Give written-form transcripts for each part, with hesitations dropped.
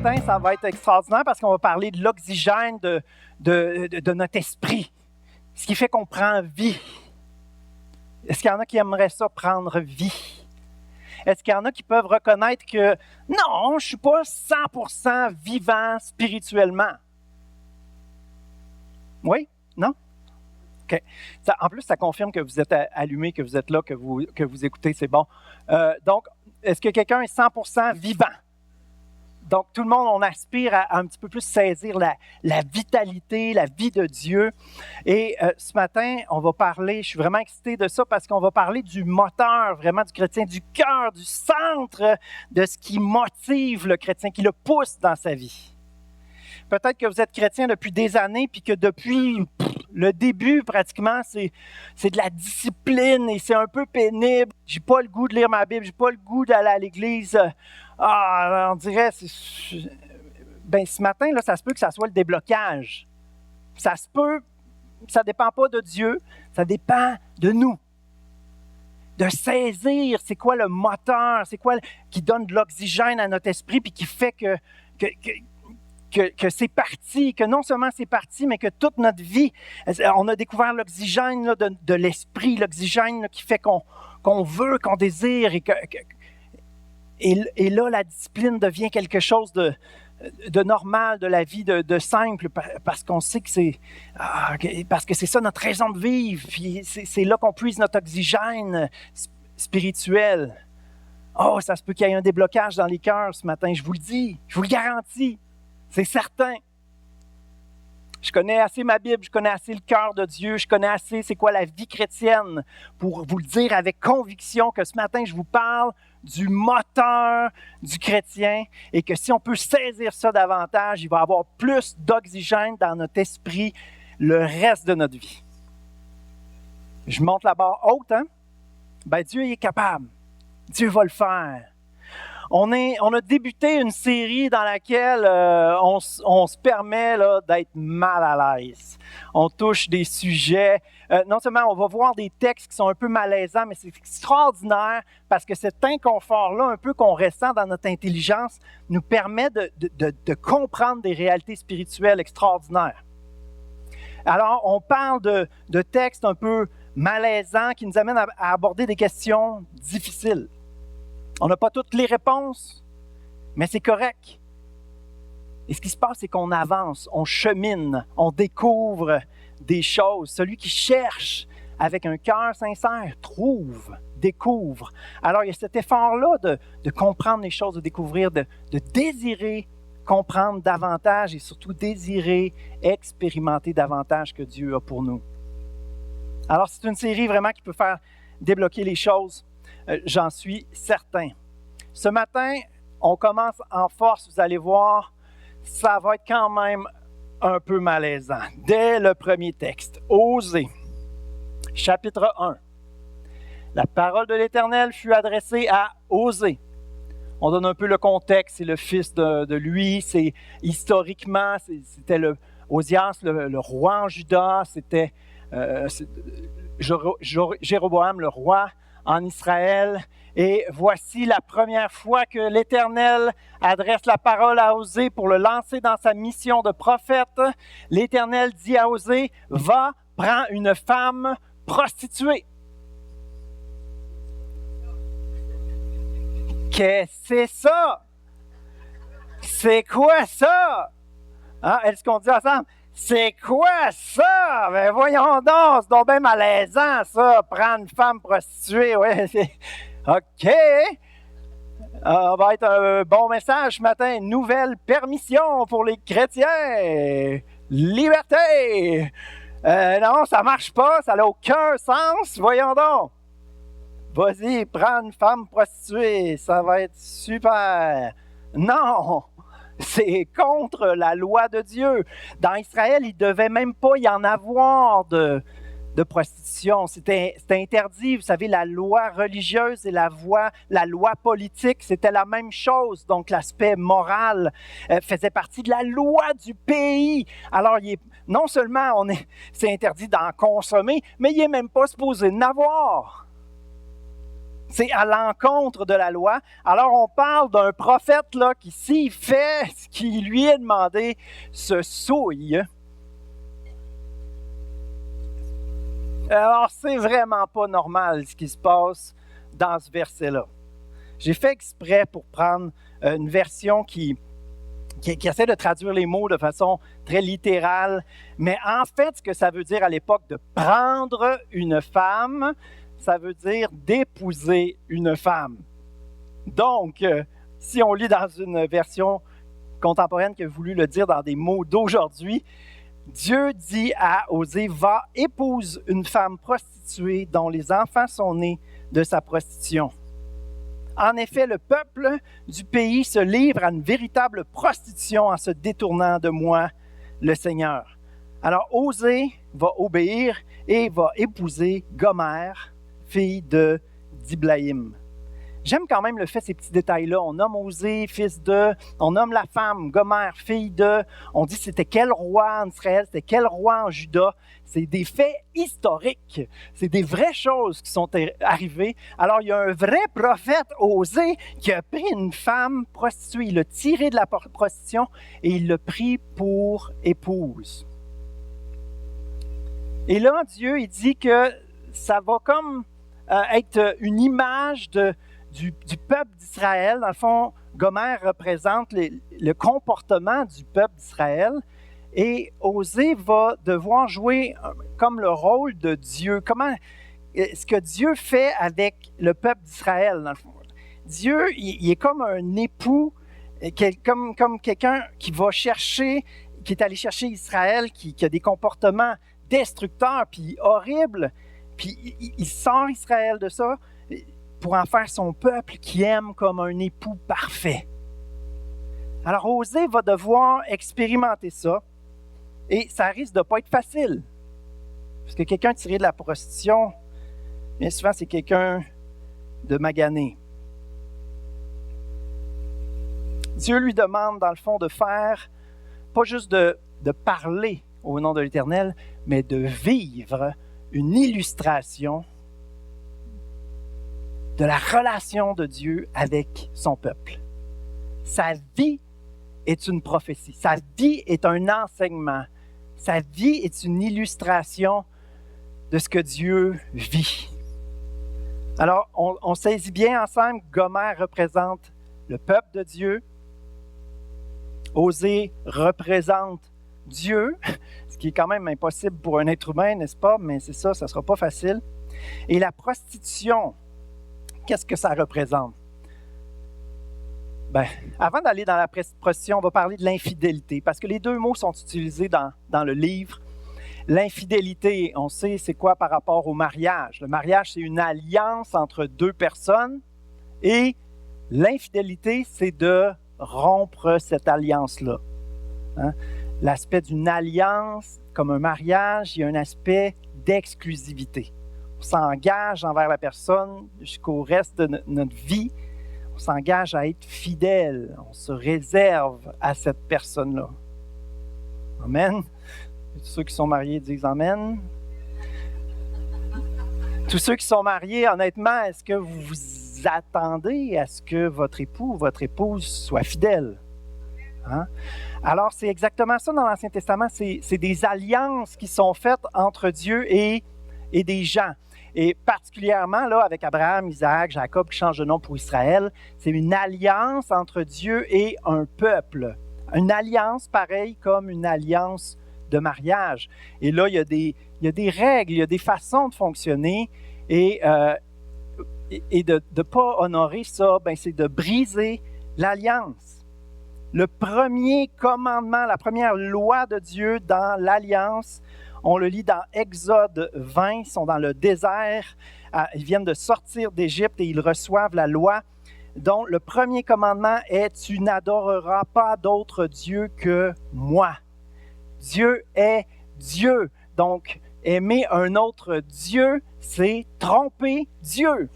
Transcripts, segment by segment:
matin, ça va être extraordinaire parce qu'on va parler de l'oxygène de notre esprit, ce qui fait qu'on prend vie. Est-ce qu'il y en a qui aimeraient ça, prendre vie? Est-ce qu'il y en a qui peuvent reconnaître que non, je ne suis pas 100% vivant spirituellement? Oui? Non? OK. En plus, ça confirme que vous êtes allumé, que vous êtes là, que vous écoutez, c'est bon. Donc, est-ce que quelqu'un est 100% vivant? Donc, tout le monde, on aspire à un petit peu plus saisir la vitalité, la vie de Dieu. Et ce matin, on va parler, je suis vraiment excité de ça parce qu'on va parler du moteur vraiment du chrétien, du cœur, du centre de ce qui motive le chrétien, qui le pousse dans sa vie. Peut-être que vous êtes chrétien depuis des années, puis que depuis le début, pratiquement, c'est de la discipline et c'est un peu pénible. J'ai pas le goût de lire ma Bible, j'ai pas le goût d'aller à l'église. On dirait, ce matin, là, ça se peut que ça soit le déblocage. Ça se peut, ça dépend pas de Dieu, ça dépend de nous. De saisir, c'est quoi le moteur, c'est quoi qui donne de l'oxygène à notre esprit, puis qui fait que c'est parti, que non seulement c'est parti, mais que toute notre vie, on a découvert l'oxygène là, de l'esprit, l'oxygène là, qui fait qu'on veut, qu'on désire, et là, la discipline devient quelque chose de normal, de la vie, de simple, parce qu'on sait que parce que c'est ça notre raison de vivre, puis c'est là qu'on puise notre oxygène spirituel. Oh, ça se peut qu'il y ait un déblocage dans les cœurs ce matin, je vous le dis, je vous le garantis. C'est certain. Je connais assez ma Bible, je connais assez le cœur de Dieu, je connais assez c'est quoi la vie chrétienne pour vous le dire avec conviction que ce matin, je vous parle du moteur du chrétien et que si on peut saisir ça davantage, il va y avoir plus d'oxygène dans notre esprit le reste de notre vie. Je monte la barre haute, hein? Ben, Dieu il est capable. Dieu va le faire. On a débuté une série dans laquelle on se permet là, d'être mal à l'aise. On touche des sujets. Non seulement on va voir des textes qui sont un peu malaisants, mais c'est extraordinaire parce que cet inconfort-là, un peu qu'on ressent dans notre intelligence, nous permet de comprendre des réalités spirituelles extraordinaires. Alors, on parle de textes un peu malaisants qui nous amènent à aborder des questions difficiles. On n'a pas toutes les réponses, mais c'est correct. Et ce qui se passe, c'est qu'on avance, on chemine, on découvre des choses. Celui qui cherche avec un cœur sincère trouve, découvre. Alors, il y a cet effort-là de comprendre les choses, de découvrir, de désirer comprendre davantage et surtout désirer expérimenter davantage que Dieu a pour nous. Alors, c'est une série vraiment qui peut faire débloquer les choses. J'en suis certain. Ce matin, on commence en force, vous allez voir, ça va être quand même un peu malaisant. Dès le premier texte, Osée, chapitre 1. La parole de l'Éternel fut adressée à Osée. On donne un peu le contexte, c'est le fils de lui, c'est historiquement, c'était Osias, le roi en Juda, c'était Jéroboam, le roi en Israël. Et voici la première fois que l'Éternel adresse la parole à Osée pour le lancer dans sa mission de prophète. L'Éternel dit à Osée, « Va, prends une femme prostituée. » Qu'est-ce que c'est ça? C'est quoi ça? Hein? Est-ce qu'on dit ensemble? C'est quoi ça? Ben voyons donc, c'est donc bien malaisant ça, prendre une femme prostituée, ouais. OK. On va être un bon message ce matin. Nouvelle permission pour les chrétiens. Liberté. Non, ça marche pas, ça n'a aucun sens. Voyons donc. Vas-y, prends une femme prostituée, ça va être super. Non. C'est contre la loi de Dieu. Dans Israël, il ne devait même pas y en avoir de prostitution. C'était interdit. Vous savez, la loi religieuse et la loi politique, c'était la même chose. Donc, l'aspect moral faisait partie de la loi du pays. Alors, non seulement c'est interdit d'en consommer, mais il n'est même pas supposé d'en avoir. C'est à l'encontre de la loi. Alors on parle d'un prophète là, qui, s'il fait ce qui lui est demandé, se souille. Alors c'est vraiment pas normal ce qui se passe dans ce verset-là. J'ai fait exprès pour prendre une version qui essaie de traduire les mots de façon très littérale. Mais en fait, ce que ça veut dire à l'époque de prendre une femme, ça veut dire d'épouser une femme. Donc, si on lit dans une version contemporaine qui a voulu le dire dans des mots d'aujourd'hui, Dieu dit à Osée, va, épouse une femme prostituée dont les enfants sont nés de sa prostitution. En effet, le peuple du pays se livre à une véritable prostitution en se détournant de moi, le Seigneur. Alors, Osée va obéir et va épouser Gomère, fille de Diblaïm. J'aime quand même le fait, ces petits détails-là. On nomme Osée, fils de, on nomme la femme, Gomère, fille de, on dit c'était quel roi en Israël, c'était quel roi en Juda. C'est des faits historiques. C'est des vraies choses qui sont arrivées. Alors, il y a un vrai prophète, Osée, qui a pris une femme prostituée. Il l'a tirée de la prostitution et il l'a pris pour épouse. Et là, Dieu, il dit que ça va comme être une image du peuple d'Israël. Dans le fond, Gomère représente le comportement du peuple d'Israël. Et Osée va devoir jouer comme le rôle de Dieu. Comment, ce que Dieu fait avec le peuple d'Israël, dans le fond. Dieu, il est comme un époux, comme quelqu'un qui va chercher, qui est allé chercher Israël, qui a des comportements destructeurs, puis horribles, puis il sort Israël de ça pour en faire son peuple qui aime comme un époux parfait. Alors, Osée va devoir expérimenter ça. Et ça risque de ne pas être facile. Parce que quelqu'un tiré de la prostitution, bien souvent, c'est quelqu'un de magané. Dieu lui demande, dans le fond, de faire, pas juste de parler au nom de l'Éternel, mais de vivre une illustration de la relation de Dieu avec son peuple. Sa vie est une prophétie. Sa vie est un enseignement. Sa vie est une illustration de ce que Dieu vit. Alors, on saisit bien ensemble que Gomère représente le peuple de Dieu. Osée représente Dieu, ce qui est quand même impossible pour un être humain, n'est-ce pas? Mais c'est ça, ça ne sera pas facile. Et la prostitution, qu'est-ce que ça représente? Bien, avant d'aller dans la prostitution, on va parler de l'infidélité, parce que les deux mots sont utilisés dans le livre. L'infidélité, on sait c'est quoi par rapport au mariage. Le mariage, c'est une alliance entre deux personnes, et l'infidélité, c'est de rompre cette alliance-là. Hein? L'aspect d'une alliance, comme un mariage, il y a un aspect d'exclusivité. On s'engage envers la personne jusqu'au reste de notre vie. On s'engage à être fidèle. On se réserve à cette personne-là. Amen. Tous ceux qui sont mariés disent Amen. Tous ceux qui sont mariés, honnêtement, est-ce que vous vous attendez à ce que votre époux ou votre épouse soit fidèle? Hein? Alors, c'est exactement ça dans l'Ancien Testament. C'est des alliances qui sont faites entre Dieu et des gens. Et particulièrement, là, avec Abraham, Isaac, Jacob qui changent de nom pour Israël, c'est une alliance entre Dieu et un peuple. Une alliance pareille comme une alliance de mariage. Et là, il y a des règles, il y a des façons de fonctionner. Et de ne pas honorer ça, ben, c'est de briser l'alliance. Le premier commandement, la première loi de Dieu dans l'alliance, on le lit dans Exode 20, ils sont dans le désert, ils viennent de sortir d'Égypte et ils reçoivent la loi, dont le premier commandement est « Tu n'adoreras pas d'autre Dieu que moi ». Dieu est Dieu, donc aimer un autre Dieu, c'est tromper Dieu.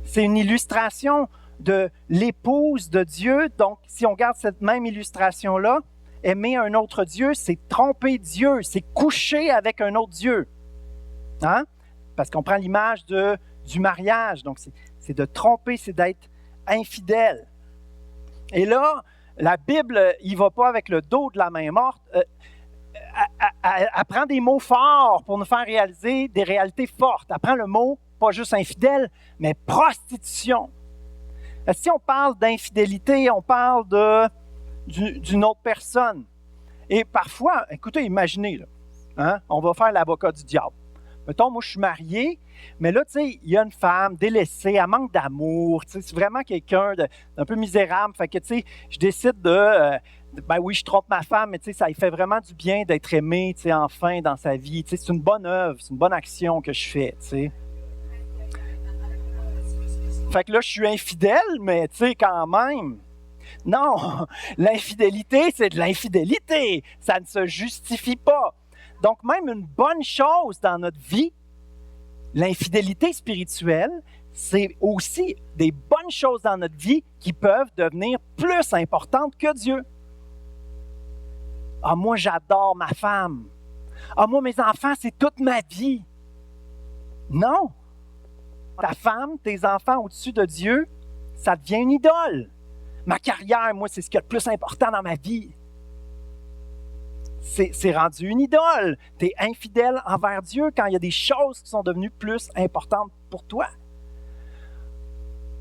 C'est une illustration de l'épouse de Dieu, donc si on garde cette même illustration-là, aimer un autre Dieu, c'est tromper Dieu, c'est coucher avec un autre Dieu. Hein? Parce qu'on prend l'image de du mariage. Donc, c'est de tromper, c'est d'être infidèle. Et là, la Bible, il ne va pas avec le dos de la main morte. Elle prend des mots forts pour nous faire réaliser des réalités fortes. Elle prend le mot, pas juste infidèle, mais prostitution. Si on parle d'infidélité, on parle d'une autre personne. Et parfois, écoutez, imaginez, là, hein, on va faire l'avocat du diable. Mettons, moi, je suis marié, mais là, tu sais, il y a une femme délaissée, elle manque d'amour, tu sais, c'est vraiment quelqu'un d'un peu misérable. Fait que, tu sais, je décide ben oui, je trompe ma femme, mais tu sais, ça lui fait vraiment du bien d'être aimé, tu sais, enfin, dans sa vie. Tu sais, c'est une bonne œuvre, c'est une bonne action que je fais, tu sais. Fait que là, je suis infidèle, mais tu sais, quand même. Non, l'infidélité, c'est de l'infidélité. Ça ne se justifie pas. Donc, même une bonne chose dans notre vie, l'infidélité spirituelle, c'est aussi des bonnes choses dans notre vie qui peuvent devenir plus importantes que Dieu. Ah, moi, j'adore ma femme. Ah, moi, mes enfants, c'est toute ma vie. Non. Ta femme, tes enfants au-dessus de Dieu, ça devient une idole. Ma carrière, moi, c'est ce qui est le plus important dans ma vie. C'est rendu une idole. Tu es infidèle envers Dieu quand il y a des choses qui sont devenues plus importantes pour toi.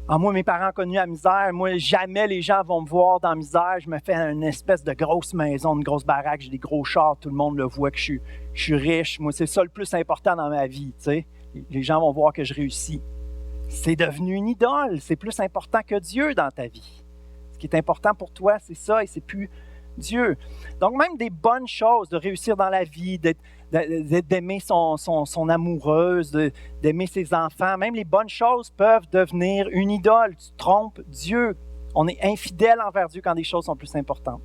Ah, moi, mes parents ont connu la misère. Moi, jamais les gens vont me voir dans la misère. Je me fais une espèce de grosse maison, une grosse baraque. J'ai des gros chars. Tout le monde le voit que je suis riche. Moi, c'est ça le plus important dans ma vie. Tu sais. Les gens vont voir que je réussis. C'est devenu une idole. C'est plus important que Dieu dans ta vie. Ce qui est important pour toi, c'est ça et c'est plus Dieu. Donc, même des bonnes choses, de réussir dans la vie, d'aimer son amoureuse, d'aimer ses enfants, même les bonnes choses peuvent devenir une idole. Tu trompes Dieu. On est infidèle envers Dieu quand des choses sont plus importantes.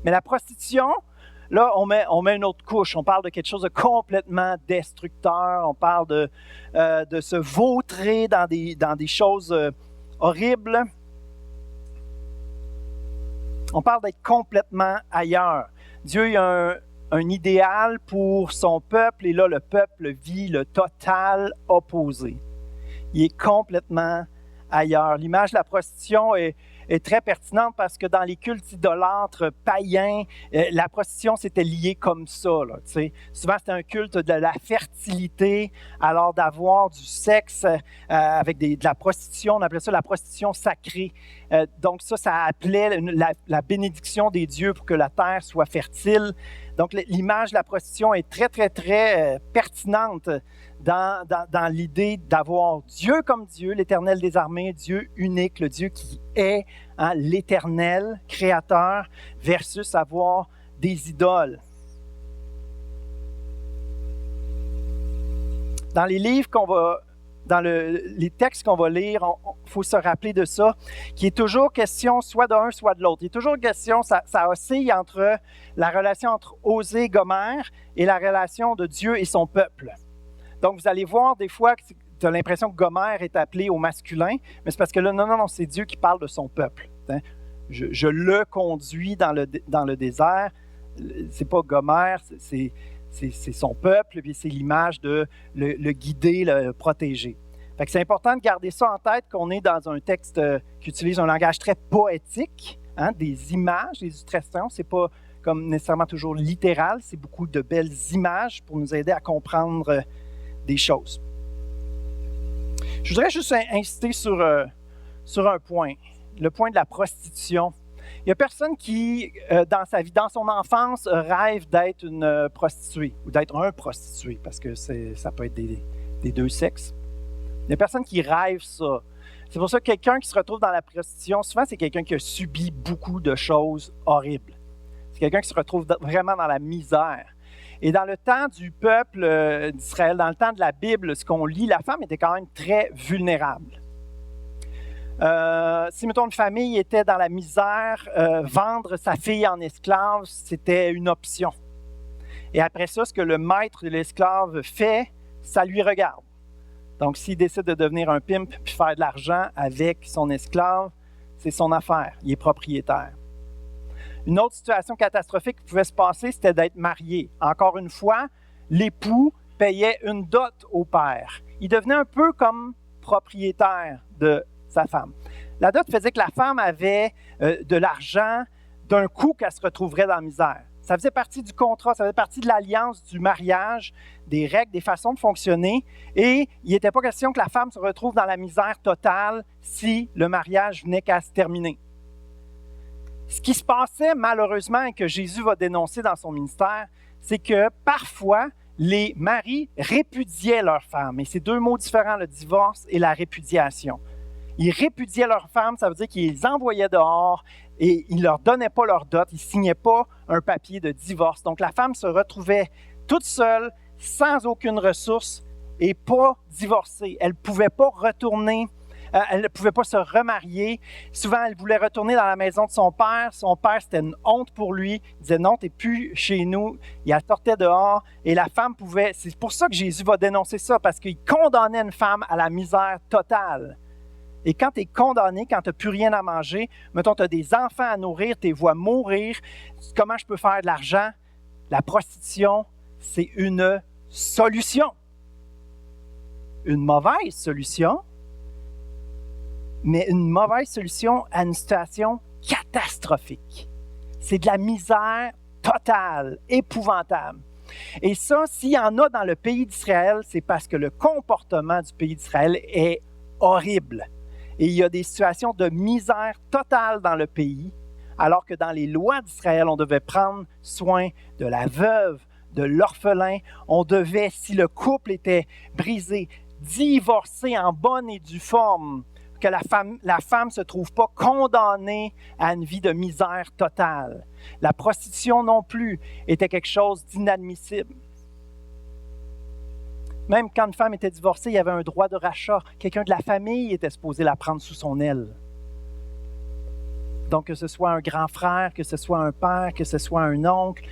Mais la prostitution, là, on met une autre couche. On parle de quelque chose de complètement destructeur. On parle de se vautrer dans des choses horribles. On parle d'être complètement ailleurs. Dieu il a un idéal pour son peuple et là, le peuple vit le total opposé. Il est complètement ailleurs. L'image de la prostitution est très pertinente parce que dans les cultes idolâtres païens, la prostitution c'était lié comme ça. Là, souvent c'était un culte de la fertilité, alors d'avoir du sexe avec de la prostitution, on appelait ça la prostitution sacrée. Donc ça appelait la bénédiction des dieux pour que la terre soit fertile. Donc l'image de la prostitution est très, très, très pertinente dans l'idée d'avoir Dieu comme Dieu, l'Éternel des armées, Dieu unique, le Dieu qui est l'Éternel, créateur, versus avoir des idoles. Dans les livres les textes qu'on va lire, il faut se rappeler de ça, qu'il est toujours question soit d'un, soit de l'autre. Il est toujours question, ça oscille entre la relation entre Osée et Gomère et la relation de Dieu et son peuple. Donc, vous allez voir des fois que tu as l'impression que Gomère est appelé au masculin, mais c'est parce que là, non, c'est Dieu qui parle de son peuple. Je le conduis dans le désert. C'est pas Gomère, c'est son peuple, puis c'est l'image de le guider, le protéger. Fait que c'est important de garder ça en tête, qu'on est dans un texte qui utilise un langage très poétique, des images, des illustrations. C'est pas comme nécessairement toujours littéral, c'est beaucoup de belles images pour nous aider à comprendre des choses. Je voudrais juste insister sur un point, le point de la prostitution. Il n'y a personne qui, dans sa vie, dans son enfance, rêve d'être une prostituée ou d'être un prostitué, parce que ça peut être des deux sexes. Il n'y a personne qui rêve ça. C'est pour ça que quelqu'un qui se retrouve dans la prostitution, souvent, c'est quelqu'un qui a subi beaucoup de choses horribles. C'est quelqu'un qui se retrouve vraiment dans la misère. Et dans le temps du peuple d'Israël, dans le temps de la Bible, ce qu'on lit, la femme était quand même très vulnérable. Si, mettons, une famille était dans la misère, vendre sa fille en esclave, c'était une option. Et après ça, ce que le maître de l'esclave fait, ça lui regarde. Donc, s'il décide de devenir un pimp puis faire de l'argent avec son esclave, c'est son affaire. Il est propriétaire. Une autre situation catastrophique qui pouvait se passer, c'était d'être marié. Encore une fois, l'époux payait une dot au père. Il devenait un peu comme propriétaire de sa femme. La dot faisait que la femme avait de l'argent d'un coup qu'elle se retrouverait dans la misère. Ça faisait partie du contrat, ça faisait partie de l'alliance du mariage, des règles, des façons de fonctionner. Et il n'était pas question que la femme se retrouve dans la misère totale si le mariage venait qu'à se terminer. Ce qui se passait malheureusement et que Jésus va dénoncer dans son ministère, c'est que parfois, les maris répudiaient leurs femmes. Et c'est deux mots différents, le divorce et la répudiation. Ils répudiaient leurs femmes, ça veut dire qu'ils les envoyaient dehors et ils ne leur donnaient pas leur dot, ils ne signaient pas un papier de divorce. Donc la femme se retrouvait toute seule, sans aucune ressource et pas divorcée. Elle ne pouvait pas retourner, elle ne pouvait pas se remarier. Souvent, elle voulait retourner dans la maison de son père. Son père, c'était une honte pour lui. Il disait non, tu n'es plus chez nous. Il la sortait dehors et la femme pouvait... C'est pour ça que Jésus va dénoncer ça, parce qu'il condamnait une femme à la misère totale. Et quand tu es condamné, quand tu n'as plus rien à manger, mettons, tu as des enfants à nourrir, tu les vois mourir, comment je peux faire de l'argent? La prostitution, c'est une solution. Une mauvaise solution, mais une mauvaise solution à une situation catastrophique. C'est de la misère totale, épouvantable. Et ça, s'il y en a dans le pays d'Israël, c'est parce que le comportement du pays d'Israël est horrible. Et il y a des situations de misère totale dans le pays, alors que dans les lois d'Israël, on devait prendre soin de la veuve, de l'orphelin. On devait, si le couple était brisé, divorcer en bonne et due forme, que la femme ne se trouve pas condamnée à une vie de misère totale. La prostitution non plus était quelque chose d'inadmissible. Même quand une femme était divorcée, il y avait un droit de rachat. Quelqu'un de la famille était supposé la prendre sous son aile. Donc, que ce soit un grand frère, que ce soit un père, que ce soit un oncle,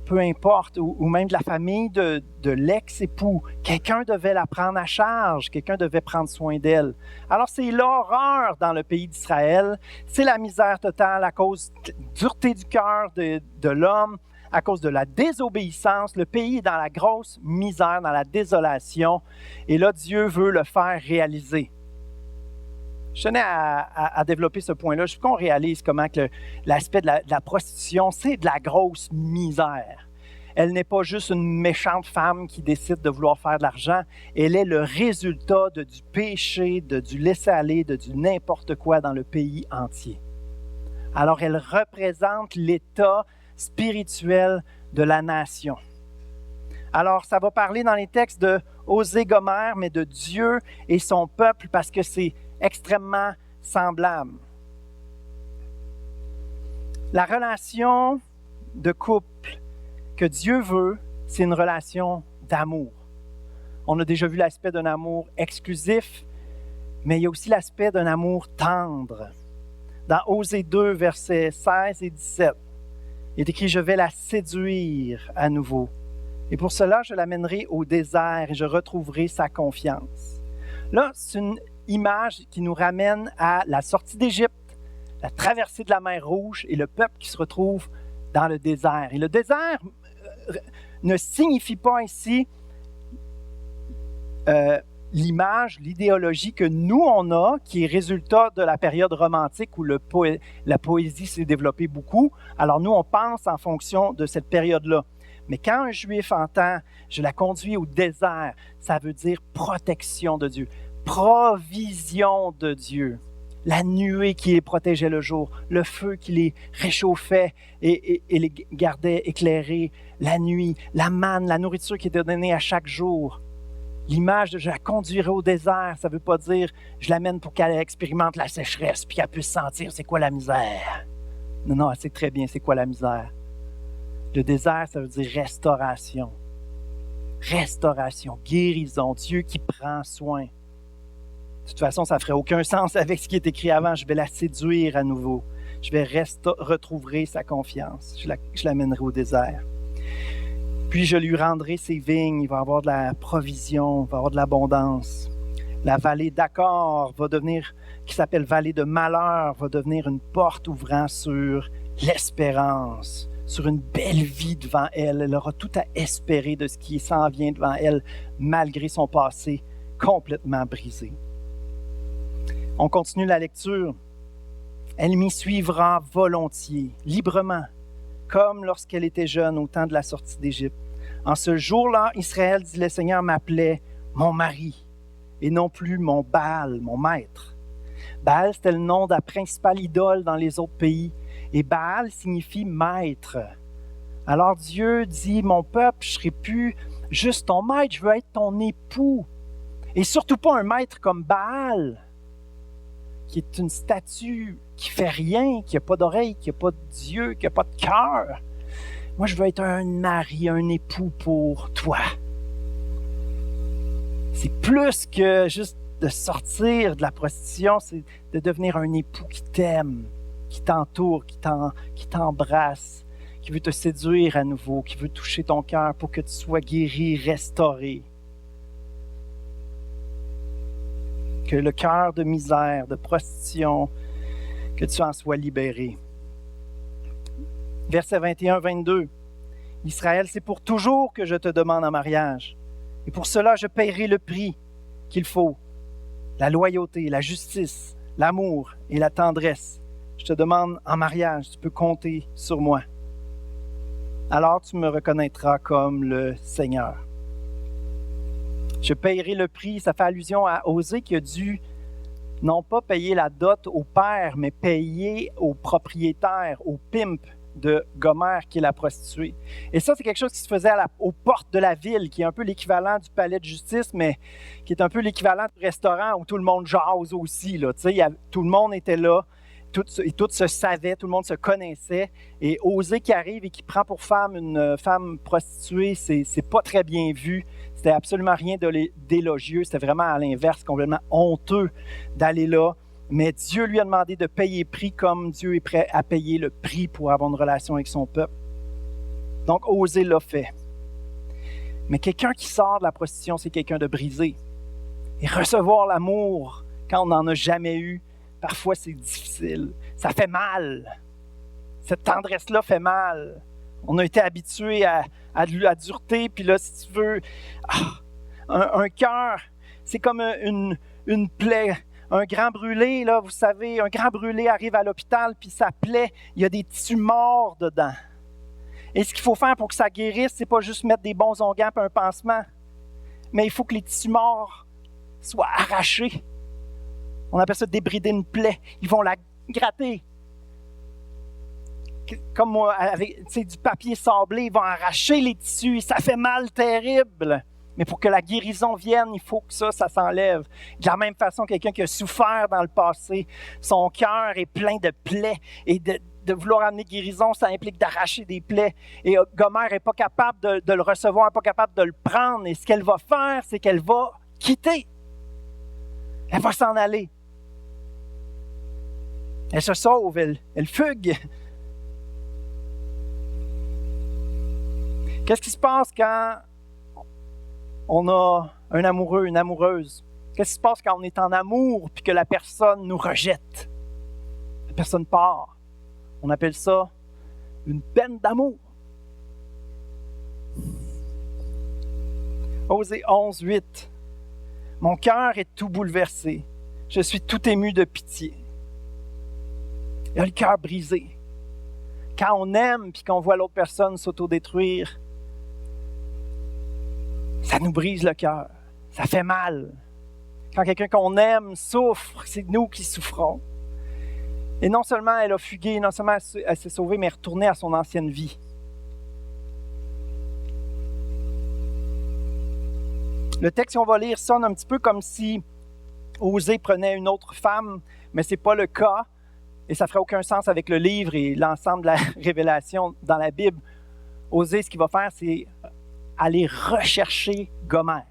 peu importe, ou même de la famille de l'ex-époux, quelqu'un devait la prendre à charge, quelqu'un devait prendre soin d'elle. Alors, c'est l'horreur dans le pays d'Israël, c'est la misère totale à cause de la dureté du cœur de l'homme, à cause de la désobéissance. Le pays est dans la grosse misère, dans la désolation. Et là, Dieu veut le faire réaliser. Je tenais à développer ce point-là. Je veux qu'on réalise comment que l'aspect de la prostitution, c'est de la grosse misère. Elle n'est pas juste une méchante femme qui décide de vouloir faire de l'argent. Elle est le résultat du péché, du laisser-aller, du n'importe quoi dans le pays entier. Alors, elle représente l'état spirituel de la nation. Alors, ça va parler dans les textes de Osée, Gomère, mais de Dieu et son peuple parce que c'est extrêmement semblable. La relation de couple que Dieu veut, c'est une relation d'amour. On a déjà vu l'aspect d'un amour exclusif, mais il y a aussi l'aspect d'un amour tendre. Dans Osée 2, versets 16 et 17, il est écrit « Je vais la séduire à nouveau. Et pour cela, je l'amènerai au désert et je retrouverai sa confiance. » Là, c'est une image qui nous ramène à la sortie d'Égypte, la traversée de la mer Rouge et le peuple qui se retrouve dans le désert. Et le désert ne signifie pas ici l'image, l'idéologie que nous, on a, qui est résultat de la période romantique où la poésie s'est développée beaucoup. Alors nous, on pense en fonction de cette période-là. Mais quand un Juif entend « je la conduis au désert », ça veut dire protection de Dieu, provision de Dieu. La nuée qui les protégeait le jour, le feu qui les réchauffait et les gardait éclairés la nuit, la manne, la nourriture qui était donnée à chaque jour. L'image de « je la conduirai au désert », ça ne veut pas dire « je l'amène pour qu'elle expérimente la sécheresse puis qu'elle puisse sentir c'est quoi la misère ». Non, non, elle sait très bien c'est quoi la misère. Le désert, ça veut dire restauration. Restauration, guérison, Dieu qui prend soin. De toute façon, ça ne ferait aucun sens avec ce qui est écrit avant. Je vais la séduire à nouveau. Je vais retrouver sa confiance. Je l'amènerai au désert. Puis je lui rendrai ses vignes. Il va avoir de la provision, il va avoir de l'abondance. La vallée d'Accord va devenir, qui s'appelle vallée de malheur, va devenir une porte ouvrant sur l'espérance, sur une belle vie devant elle. Elle aura tout à espérer de ce qui s'en vient devant elle, malgré son passé complètement brisé. On continue la lecture. Elle m'y suivra volontiers, librement, comme lorsqu'elle était jeune au temps de la sortie d'Égypte. En ce jour-là, Israël, dit le Seigneur, m'appelait mon mari, et non plus mon Baal, mon maître. Baal, c'était le nom de la principale idole dans les autres pays, et Baal signifie maître. Alors Dieu dit, mon peuple, je ne serai plus juste ton maître, je veux être ton époux. Et surtout pas un maître comme Baal, qui est une statue qui fait rien, qui n'a pas d'oreille, qui n'a pas de Dieu, qui n'a pas de cœur. Moi, je veux être un mari, un époux pour toi. C'est plus que juste de sortir de la prostitution, c'est de devenir un époux qui t'aime, qui t'entoure, qui t'embrasse, qui veut te séduire à nouveau, qui veut toucher ton cœur pour que tu sois guéri, restauré. Que le cœur de misère, de prostitution, que tu en sois libéré. Versets 21-22. Israël, c'est pour toujours que je te demande en mariage. Et pour cela, je paierai le prix qu'il faut. La loyauté, la justice, l'amour et la tendresse. Je te demande en mariage, tu peux compter sur moi. Alors tu me reconnaîtras comme le Seigneur. Je paierai le prix, ça fait allusion à Osée qui a dû non pas payer la dot au père, mais payer au propriétaire, au pimp de Gomer, qui est la prostituée. Et ça, c'est quelque chose qui se faisait aux portes de la ville, qui est un peu l'équivalent du palais de justice, mais qui est un peu l'équivalent du restaurant où tout le monde jase aussi. Là. Tout le monde était là, tout se savait, tout le monde se connaissait. Et Osée qui arrive et qui prend pour femme une femme prostituée, c'est pas très bien vu. C'était absolument rien d'élogieux. C'était vraiment à l'inverse, complètement honteux d'aller là. Mais Dieu lui a demandé de payer prix comme Dieu est prêt à payer le prix pour avoir une relation avec son peuple. Donc, Osée l'a fait. Mais quelqu'un qui sort de la prostitution, c'est quelqu'un de brisé. Et recevoir l'amour quand on n'en a jamais eu, parfois c'est difficile. Ça fait mal. Cette tendresse-là fait mal. On a été habitué à la dureté, puis là, si tu veux, un cœur, c'est comme une plaie. Un grand brûlé, là, vous savez, un grand brûlé arrive à l'hôpital, puis sa plaie, il y a des tissus morts dedans. Et ce qu'il faut faire pour que ça guérisse, c'est pas juste mettre des bons onguents et un pansement, mais il faut que les tissus morts soient arrachés. On appelle ça débrider une plaie. Ils vont la gratter. Comme avec du papier sablé, ils vont arracher les tissus et ça fait mal terrible. Mais pour que la guérison vienne, il faut que ça s'enlève. De la même façon, quelqu'un qui a souffert dans le passé, son cœur est plein de plaies. Et de vouloir amener guérison, ça implique d'arracher des plaies. Et Gomer n'est pas capable de le recevoir, pas capable de le prendre. Et ce qu'elle va faire, c'est qu'elle va quitter. Elle va s'en aller. Elle se sauve, elle fugue. Qu'est-ce qui se passe quand on a un amoureux, une amoureuse? Qu'est-ce qui se passe quand on est en amour puis que la personne nous rejette? La personne part. On appelle ça une peine d'amour. Osée 11, 8. Mon cœur est tout bouleversé. Je suis tout ému de pitié. Il y a le cœur brisé. Quand on aime puis qu'on voit l'autre personne s'autodétruire, ça nous brise le cœur. Ça fait mal. Quand quelqu'un qu'on aime souffre, c'est nous qui souffrons. Et non seulement elle a fugué, non seulement elle s'est sauvée, mais elle est retournée à son ancienne vie. Le texte qu'on va lire sonne un petit peu comme si Osée prenait une autre femme, mais ce n'est pas le cas. Et ça ne ferait aucun sens avec le livre et l'ensemble de la révélation dans la Bible. Osée, ce qu'il va faire, c'est aller rechercher Gomer.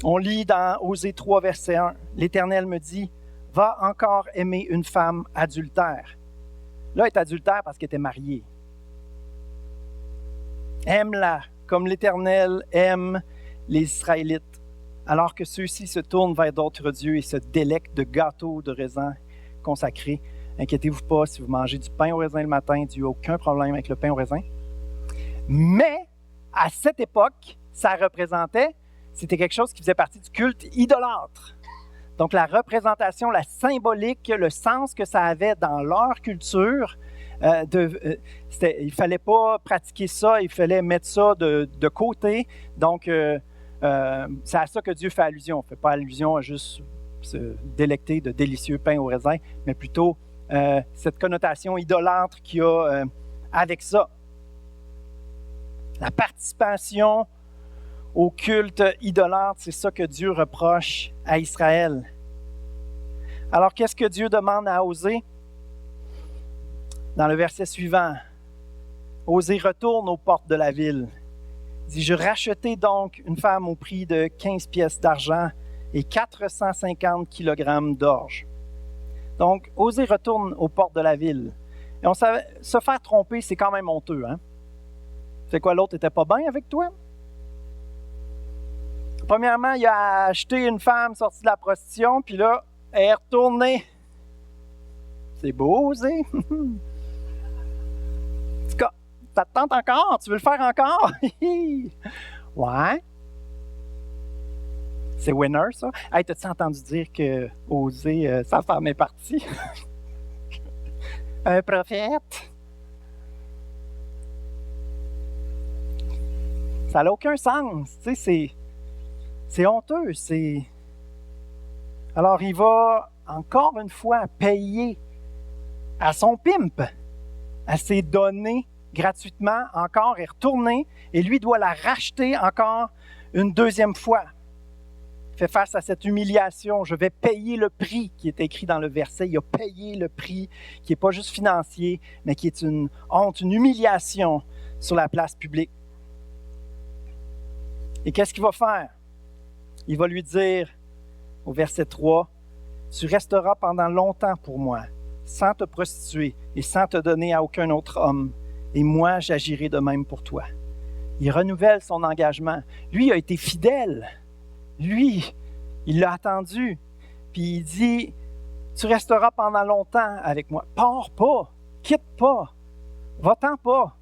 On lit dans Osée 3, verset 1, « L'Éternel me dit, va encore aimer une femme adultère. » Là, elle est adultère parce qu'elle était mariée. Aime-la comme l'Éternel aime les Israélites, alors que ceux-ci se tournent vers d'autres dieux et se délectent de gâteaux de raisin consacrés Inquiétez-vous pas, si vous mangez du pain au raisin le matin, Dieu n'a aucun problème avec le pain au raisin. Mais, à cette époque, ça représentait, c'était quelque chose qui faisait partie du culte idolâtre. Donc, la représentation, la symbolique, le sens que ça avait dans leur culture, il ne fallait pas pratiquer ça, il fallait mettre ça de côté. Donc, c'est à ça que Dieu fait allusion. Il ne fait pas allusion à juste se délecter de délicieux pain au raisin, mais plutôt cette connotation idolâtre qu'il y a avec ça. La participation au culte idolâtre, c'est ça que Dieu reproche à Israël. Alors, qu'est-ce que Dieu demande à Osée? Dans le verset suivant, Osée retourne aux portes de la ville. Il dit, « Je rachetai donc une femme au prix de 15 pièces d'argent et 450 kilogrammes d'orge. » Donc, Osée retourne aux portes de la ville. Et on savait, se faire tromper, c'est quand même honteux, hein? C'est quoi, l'autre n'était pas bien avec toi? Premièrement, il a acheté une femme sortie de la prostitution, puis là, elle est retournée. C'est beau, Osée. En tout cas, ça te tente encore? Tu veux le faire encore? Ouais. C'est winner, ça. Hey, t'as-tu entendu dire que Osée, sa femme est partie? Un prophète? Ça n'a aucun sens. Tu sais, c'est honteux. Alors, il va encore une fois payer à son pimp. Elle s'est donnée gratuitement encore et retournée, et lui doit la racheter encore une deuxième fois. Il fait face à cette humiliation. Je vais payer le prix qui est écrit dans le verset. Il a payé le prix qui n'est pas juste financier, mais qui est une honte, une humiliation sur la place publique. Et qu'est-ce qu'il va faire? Il va lui dire, au verset 3, « Tu resteras pendant longtemps pour moi, sans te prostituer et sans te donner à aucun autre homme, et moi j'agirai de même pour toi. » Il renouvelle son engagement. Lui a été fidèle. Lui, il l'a attendu. Puis il dit, « Tu resteras pendant longtemps avec moi. Pars pas, quitte pas, va-t'en pas,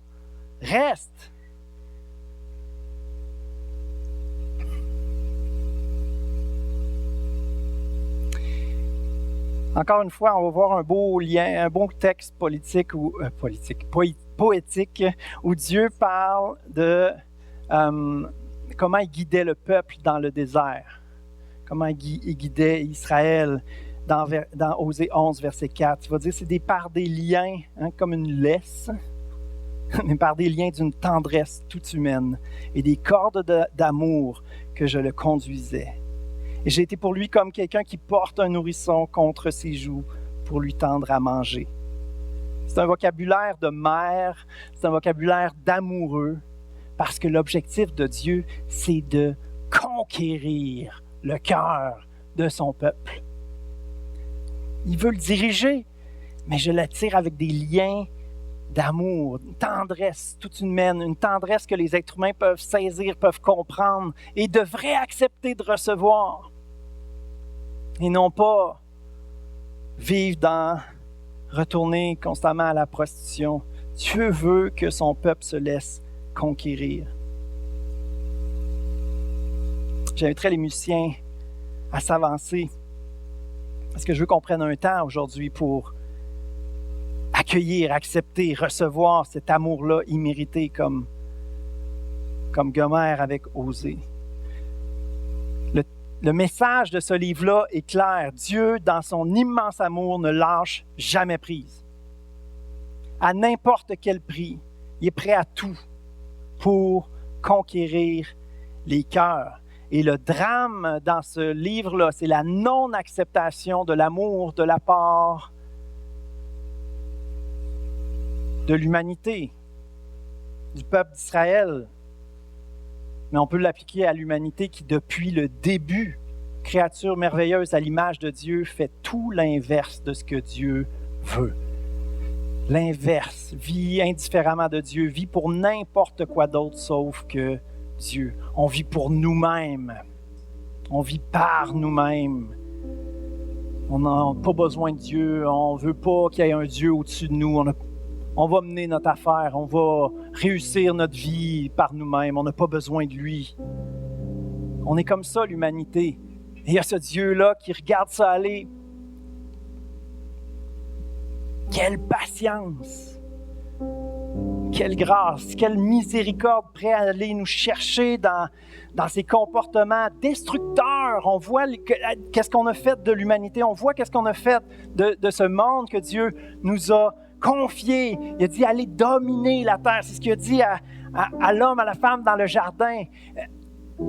reste. » Encore une fois, on va voir un beau lien, un bon texte poétique où Dieu parle de comment il guidait le peuple dans le désert, comment il guidait Israël dans Osée 11, verset 4. Il va dire c'est par des liens, comme une laisse, mais par des liens d'une tendresse toute humaine et des cordes d'amour que je le conduisais. Et j'ai été pour lui comme quelqu'un qui porte un nourrisson contre ses joues pour lui tendre à manger. C'est un vocabulaire de mère, c'est un vocabulaire d'amoureux, parce que l'objectif de Dieu, c'est de conquérir le cœur de son peuple. Il veut le diriger, mais je l'attire avec des liens d'amour, une tendresse toute humaine, une tendresse que les êtres humains peuvent saisir, peuvent comprendre et devraient accepter de recevoir. Et non pas retourner constamment à la prostitution. Dieu veut que son peuple se laisse conquérir. J'inviterai les musiciens à s'avancer parce que je veux qu'on prenne un temps aujourd'hui pour accueillir, accepter, recevoir cet amour-là immérité comme Gomère avec Osée. Le message de ce livre-là est clair. Dieu, dans son immense amour, ne lâche jamais prise. À n'importe quel prix, il est prêt à tout pour conquérir les cœurs. Et le drame dans ce livre-là, c'est la non-acceptation de l'amour de la part de l'humanité, du peuple d'Israël. Mais on peut l'appliquer à l'humanité qui, depuis le début, créature merveilleuse à l'image de Dieu, fait tout l'inverse de ce que Dieu veut. L'inverse, vit indifféremment de Dieu, vit pour n'importe quoi d'autre sauf que Dieu. On vit pour nous-mêmes. On vit par nous-mêmes. On n'a pas besoin de Dieu. On ne veut pas qu'il y ait un Dieu au-dessus de nous. On va mener notre affaire. On va réussir notre vie par nous-mêmes. On n'a pas besoin de lui. On est comme ça, l'humanité. Et il y a ce Dieu-là qui regarde ça aller. Quelle patience! Quelle grâce! Quelle miséricorde, prêt à aller nous chercher dans ces comportements destructeurs. On voit qu'est-ce qu'on a fait de l'humanité. On voit qu'est-ce qu'on a fait de ce monde que Dieu nous a confié. Il a dit, allez dominer la terre. C'est ce qu'il a dit à l'homme, à la femme dans le jardin.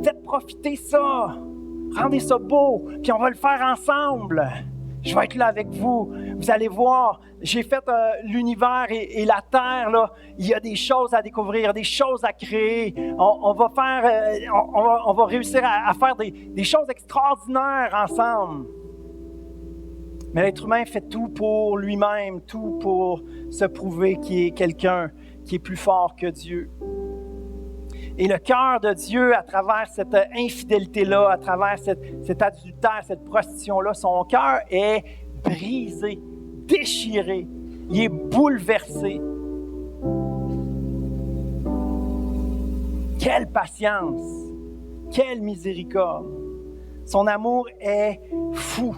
Faites profiter ça. Rendez ça beau. Puis on va le faire ensemble. Je vais être là avec vous. Vous allez voir, j'ai fait l'univers et la terre. Là, il y a des choses à découvrir, des choses à créer. On va réussir à faire des choses extraordinaires ensemble. Mais l'être humain fait tout pour lui-même, tout pour se prouver qu'il est quelqu'un qui est plus fort que Dieu. Et le cœur de Dieu, à travers cette infidélité-là, à travers cet adultère, cette prostitution-là, son cœur est brisé, déchiré. Il est bouleversé. Quelle patience! Quelle miséricorde! Son amour est fou.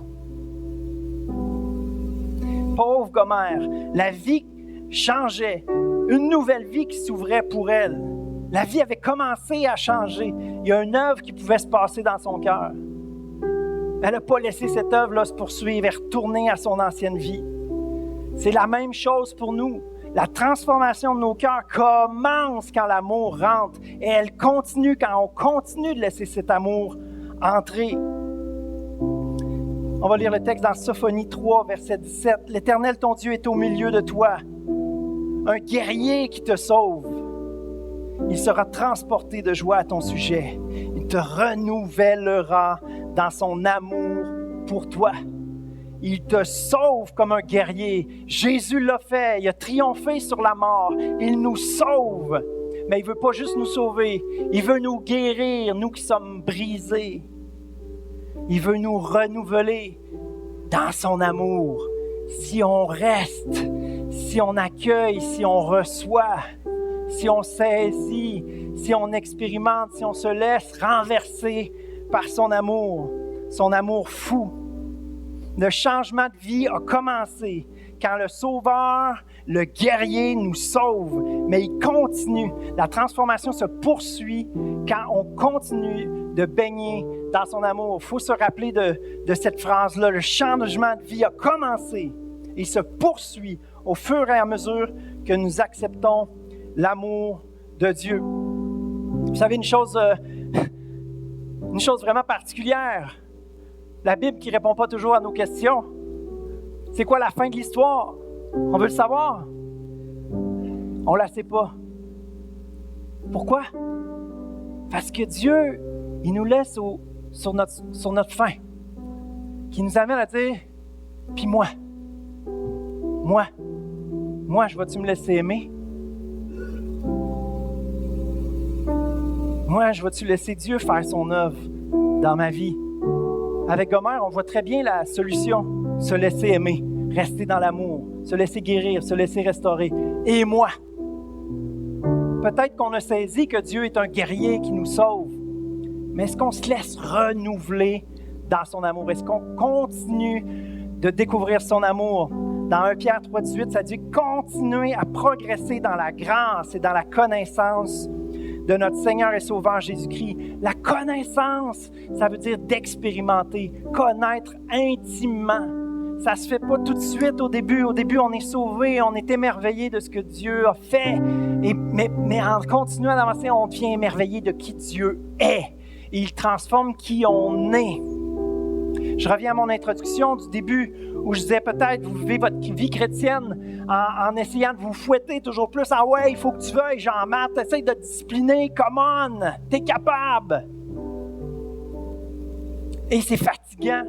Pauvre Gomère, la vie changeait. Une nouvelle vie qui s'ouvrait pour elle. La vie avait commencé à changer. Il y a une œuvre qui pouvait se passer dans son cœur. Elle n'a pas laissé cette œuvre-là se poursuivre et retourner à son ancienne vie. C'est la même chose pour nous. La transformation de nos cœurs commence quand l'amour rentre et elle continue quand on continue de laisser cet amour entrer. On va lire le texte dans Sophonie 3, verset 17. « L'Éternel, ton Dieu, est au milieu de toi, un guerrier qui te sauve. Il sera transporté de joie à ton sujet. Il te renouvellera dans son amour pour toi. Il te sauve comme un guerrier. Jésus l'a fait. Il a triomphé sur la mort. Il nous sauve. Mais il ne veut pas juste nous sauver. Il veut nous guérir, nous qui sommes brisés. Il veut nous renouveler dans son amour. Si on reste, si on accueille, si on reçoit, si on saisit, si on expérimente, si on se laisse renverser par son amour fou. Le changement de vie a commencé quand le Sauveur, le guerrier, nous sauve, mais il continue. La transformation se poursuit quand on continue de baigner dans son amour. Il faut se rappeler de cette phrase-là. Le changement de vie a commencé et se poursuit au fur et à mesure que nous acceptons l'amour de Dieu. Vous savez une chose vraiment particulière. La Bible qui ne répond pas toujours à nos questions. C'est quoi la fin de l'histoire? On veut le savoir. On ne la sait pas. Pourquoi? Parce que Dieu, il nous laisse sur notre fin. Qui nous amène à dire, puis moi, je vais-tu me laisser aimer? Moi, je vais-tu laisser Dieu faire son œuvre dans ma vie? Avec Gomère, on voit très bien la solution. Se laisser aimer, rester dans l'amour, se laisser guérir, se laisser restaurer. Et moi? Peut-être qu'on a saisi que Dieu est un guerrier qui nous sauve. Mais est-ce qu'on se laisse renouveler dans son amour? Est-ce qu'on continue de découvrir son amour? Dans 1 Pierre 3,18, ça dit « Continuez à progresser dans la grâce et dans la connaissance de notre Seigneur et Sauveur Jésus-Christ. » La connaissance, ça veut dire d'expérimenter, connaître intimement. Ça ne se fait pas tout de suite au début. Au début, on est sauvé, on est émerveillé de ce que Dieu a fait. Mais en continuant d'avancer, on devient émerveillé de qui Dieu est. Et il transforme qui on est. Je reviens à mon introduction du début où je disais peut-être vous vivez votre vie chrétienne en essayant de vous fouetter toujours plus. Ah ouais, il faut que tu veuilles, Jean-Marc, essaye de te discipliner, come on, t'es capable. Et c'est fatigant.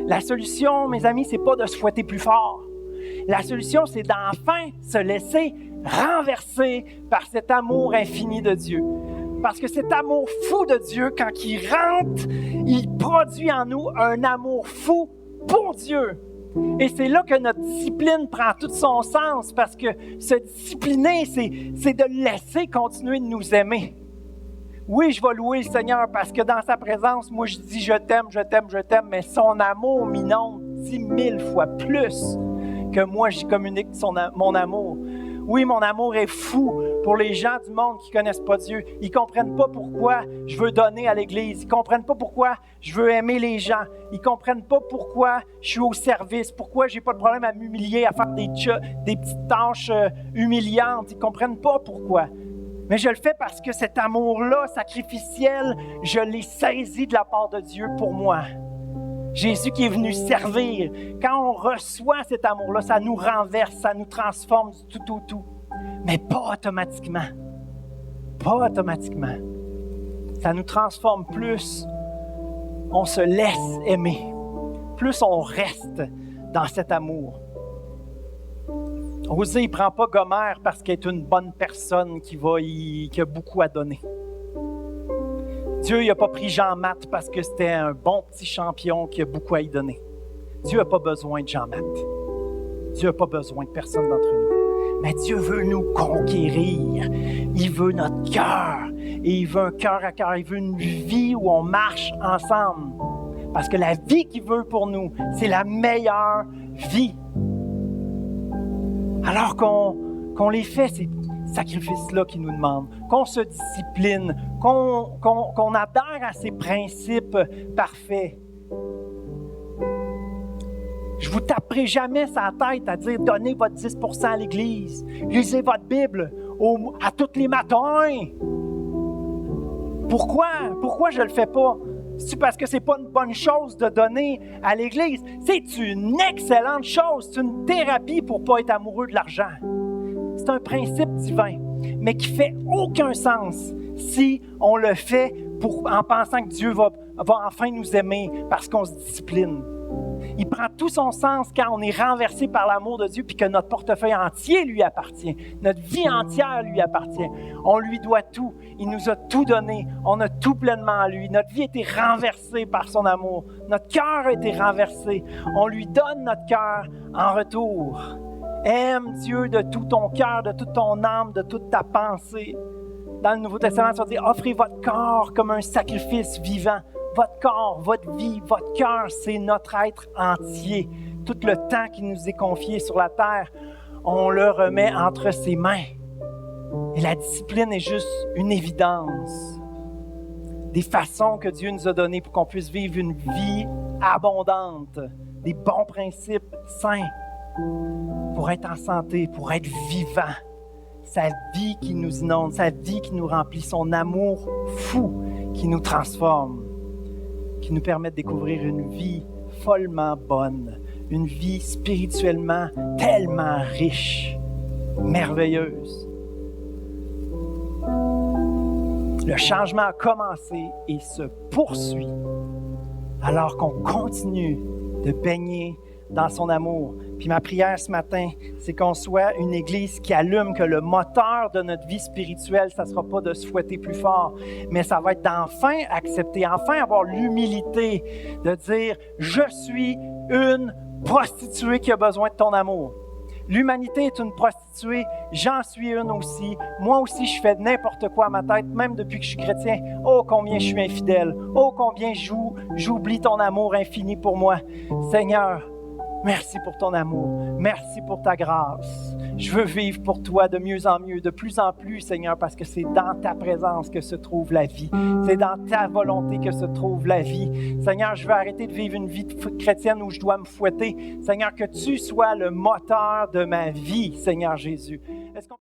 La solution, mes amis, c'est pas de se fouetter plus fort. La solution, c'est d'enfin se laisser renverser par cet amour infini de Dieu. Parce que cet amour fou de Dieu, quand il rentre, il produit en nous un amour fou pour Dieu. Et c'est là que notre discipline prend tout son sens, parce que se discipliner, c'est de le laisser continuer de nous aimer. Oui, je vais louer le Seigneur parce que dans sa présence, moi je dis je t'aime, je t'aime, je t'aime, mais son amour m'inonde 10 000 fois plus que moi j'y communique mon amour. Oui, mon amour est fou pour les gens du monde qui ne connaissent pas Dieu. Ils ne comprennent pas pourquoi je veux donner à l'Église. Ils ne comprennent pas pourquoi je veux aimer les gens. Ils ne comprennent pas pourquoi je suis au service, pourquoi je n'ai pas de problème à m'humilier, à faire des petites tâches humiliantes. Ils ne comprennent pas pourquoi. Mais je le fais parce que cet amour-là, sacrificiel, je l'ai saisi de la part de Dieu pour moi. Jésus qui est venu servir. Quand on reçoit cet amour-là, ça nous renverse, ça nous transforme du tout au tout. Mais pas automatiquement. Pas automatiquement. Ça nous transforme plus. On se laisse aimer. Plus on reste dans cet amour. Osée, il ne prend pas Gomère parce qu'elle est une bonne personne qui a beaucoup à donner. Dieu n'a pas pris Jean-Math parce que c'était un bon petit champion qui a beaucoup à y donner. Dieu n'a pas besoin de Jean-Math. Dieu n'a pas besoin de personne d'entre nous. Mais Dieu veut nous conquérir. Il veut notre cœur. Et il veut un cœur à cœur. Il veut une vie où on marche ensemble. Parce que la vie qu'il veut pour nous, c'est la meilleure vie. Alors qu'on les fait, ces sacrifices-là qu'il nous demande, qu'on se discipline, qu'on adhère à ces principes parfaits. Je ne vous taperai jamais sa tête à dire « Donnez votre 10% à l'Église. Lisez votre Bible à tous les matins. » Pourquoi? Pourquoi je ne le fais pas? C'est parce que ce n'est pas une bonne chose de donner à l'Église. C'est une excellente chose. C'est une thérapie pour ne pas être amoureux de l'argent. C'est un principe divin, mais qui ne fait aucun sens si on le fait en pensant que Dieu va enfin nous aimer parce qu'on se discipline. Il prend tout son sens quand on est renversé par l'amour de Dieu puis que notre portefeuille entier lui appartient. Notre vie entière lui appartient. On lui doit tout. Il nous a tout donné. On a tout pleinement à lui. Notre vie a été renversée par son amour. Notre cœur a été renversé. On lui donne notre cœur en retour. Aime Dieu de tout ton cœur, de toute ton âme, de toute ta pensée. Dans le Nouveau Testament, ça dit « Offrez votre corps comme un sacrifice vivant. » Votre corps, votre vie, votre cœur, c'est notre être entier. Tout le temps qui nous est confié sur la terre, on le remet entre ses mains. Et la discipline est juste une évidence. Des façons que Dieu nous a données pour qu'on puisse vivre une vie abondante. Des bons principes sains pour être en santé, pour être vivant. Sa vie qui nous inonde, sa vie qui nous remplit, son amour fou qui nous transforme, qui nous permet de découvrir une vie follement bonne, une vie spirituellement tellement riche, merveilleuse. Le changement a commencé et se poursuit alors qu'on continue de baigner dans son amour. Puis ma prière ce matin, c'est qu'on soit une Église qui allume, que le moteur de notre vie spirituelle, ça ne sera pas de se fouetter plus fort, mais ça va être d'enfin accepter, enfin avoir l'humilité de dire « Je suis une prostituée qui a besoin de ton amour. » L'humanité est une prostituée, j'en suis une aussi. Moi aussi, je fais n'importe quoi à ma tête, même depuis que je suis chrétien. Oh, combien je suis infidèle. Oh, combien j'oublie ton amour infini pour moi. Seigneur, merci pour ton amour. Merci pour ta grâce. Je veux vivre pour toi de mieux en mieux, de plus en plus, Seigneur, parce que c'est dans ta présence que se trouve la vie. C'est dans ta volonté que se trouve la vie. Seigneur, je veux arrêter de vivre une vie chrétienne où je dois me fouetter. Seigneur, que tu sois le moteur de ma vie, Seigneur Jésus. Est-ce qu'on